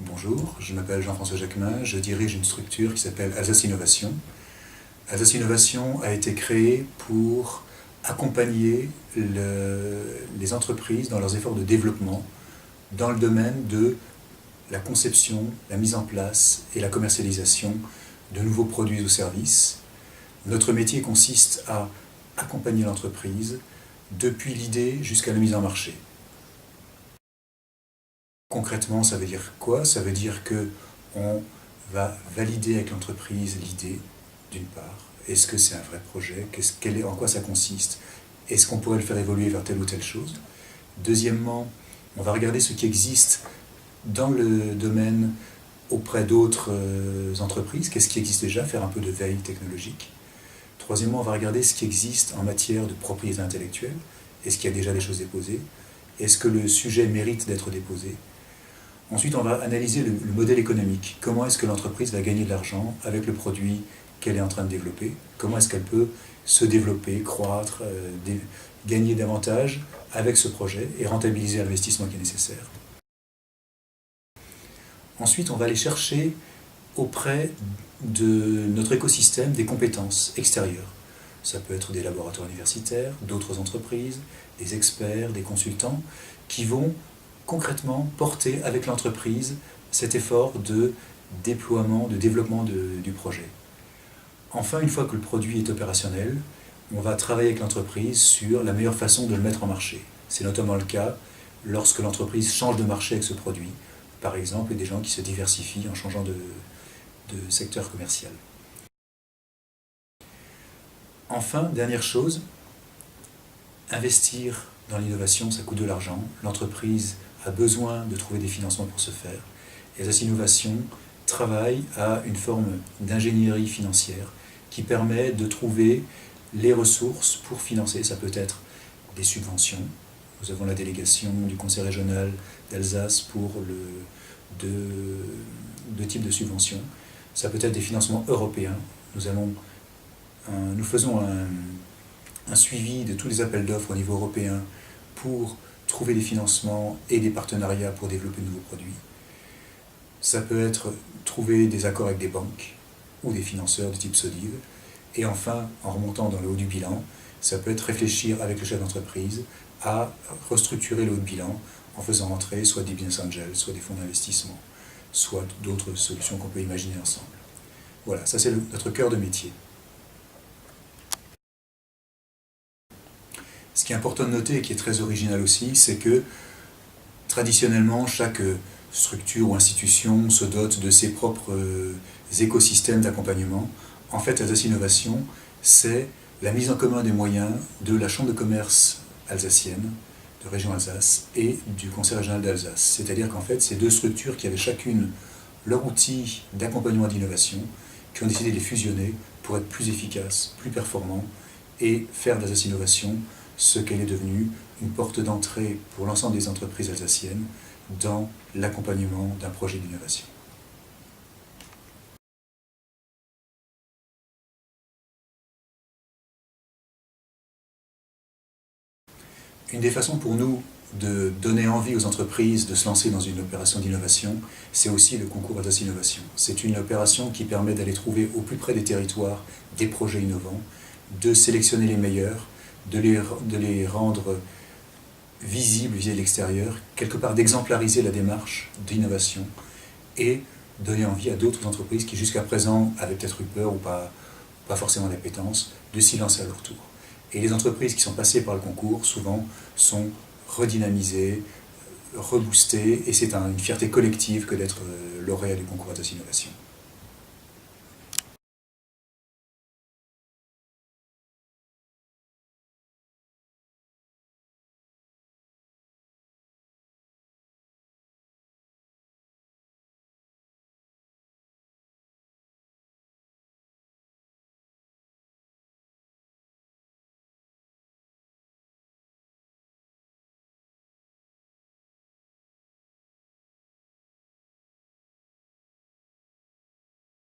Bonjour, je m'appelle Jean-François Jacquemin, je dirige une structure qui s'appelle Alsace Innovation. Alsace Innovation a été créée pour accompagner les entreprises dans leurs efforts de développement dans le domaine de la conception, la mise en place et la commercialisation de nouveaux produits ou services. Notre métier consiste à accompagner l'entreprise depuis l'idée jusqu'à la mise en marché. Concrètement, ça veut dire quoi? Ça veut dire qu'on va valider avec l'entreprise l'idée, d'une part. Est-ce que c'est un vrai projet? En quoi ça consiste? Est-ce qu'on pourrait le faire évoluer vers telle ou telle chose? Deuxièmement, on va regarder ce qui existe dans le domaine auprès d'autres entreprises. Qu'est-ce qui existe déjà? Faire un peu de veille technologique. Troisièmement, on va regarder ce qui existe en matière de propriété intellectuelle. Est-ce qu'il y a déjà des choses déposées? Est-ce que le sujet mérite d'être déposé? Ensuite, on va analyser le modèle économique. Comment est-ce que l'entreprise va gagner de l'argent avec le produit qu'elle est en train de développer? Comment est-ce qu'elle peut se développer, croître, gagner davantage avec ce projet et rentabiliser l'investissement qui est nécessaire? Ensuite, on va aller chercher auprès de notre écosystème des compétences extérieures. Ça peut être des laboratoires universitaires, d'autres entreprises, des experts, des consultants qui vont concrètement porter avec l'entreprise cet effort de déploiement, de développement du projet. Enfin, une fois que le produit est opérationnel, on va travailler avec l'entreprise sur la meilleure façon de le mettre en marché. C'est notamment le cas lorsque l'entreprise change de marché avec ce produit. Par exemple, des gens qui se diversifient en changeant de secteur commercial. Enfin, dernière chose, investir dans l'innovation, ça coûte de l'argent. L'entreprise a besoin de trouver des financements pour ce faire. Et Alsace Innovation travaille à une forme d'ingénierie financière qui permet de trouver les ressources pour financer. Ça peut être des subventions. Nous avons la délégation du Conseil régional d'Alsace pour deux types de subventions. Ça peut être des financements européens. Nous faisons un suivi de tous les appels d'offres au niveau européen pour trouver des financements et des partenariats pour développer de nouveaux produits. Ça peut être trouver des accords avec des banques ou des financeurs de type solide. Et enfin, en remontant dans le haut du bilan, ça peut être réfléchir avec le chef d'entreprise à restructurer le haut de bilan en faisant entrer soit des business angels, soit des fonds d'investissement, soit d'autres solutions qu'on peut imaginer ensemble. Voilà, ça c'est notre cœur de métier. Ce qui est important de noter et qui est très original aussi, c'est que traditionnellement, chaque structure ou institution se dote de ses propres écosystèmes d'accompagnement. En fait, Alsace Innovation, c'est la mise en commun des moyens de la Chambre de commerce alsacienne, de région Alsace, et du Conseil régional d'Alsace. C'est-à-dire qu'en fait, ces deux structures qui avaient chacune leur outil d'accompagnement d'innovation, qui ont décidé de les fusionner pour être plus efficaces, plus performants, et faire d'Alsace Innovation ce qu'elle est devenue, une porte d'entrée pour l'ensemble des entreprises alsaciennes dans l'accompagnement d'un projet d'innovation. Une des façons pour nous de donner envie aux entreprises de se lancer dans une opération d'innovation, c'est aussi le concours Alsace Innovation. C'est une opération qui permet d'aller trouver au plus près des territoires des projets innovants, de sélectionner les meilleurs, de les rendre visibles via l'extérieur, quelque part d'exemplariser la démarche d'innovation et donner envie à d'autres entreprises qui jusqu'à présent avaient peut-être eu peur ou pas forcément d'appétence de s'y lancer à leur tour. Et les entreprises qui sont passées par le concours, souvent, sont redynamisées, reboostées, et c'est une fierté collective que d'être lauréat du concours Alsace Innovation.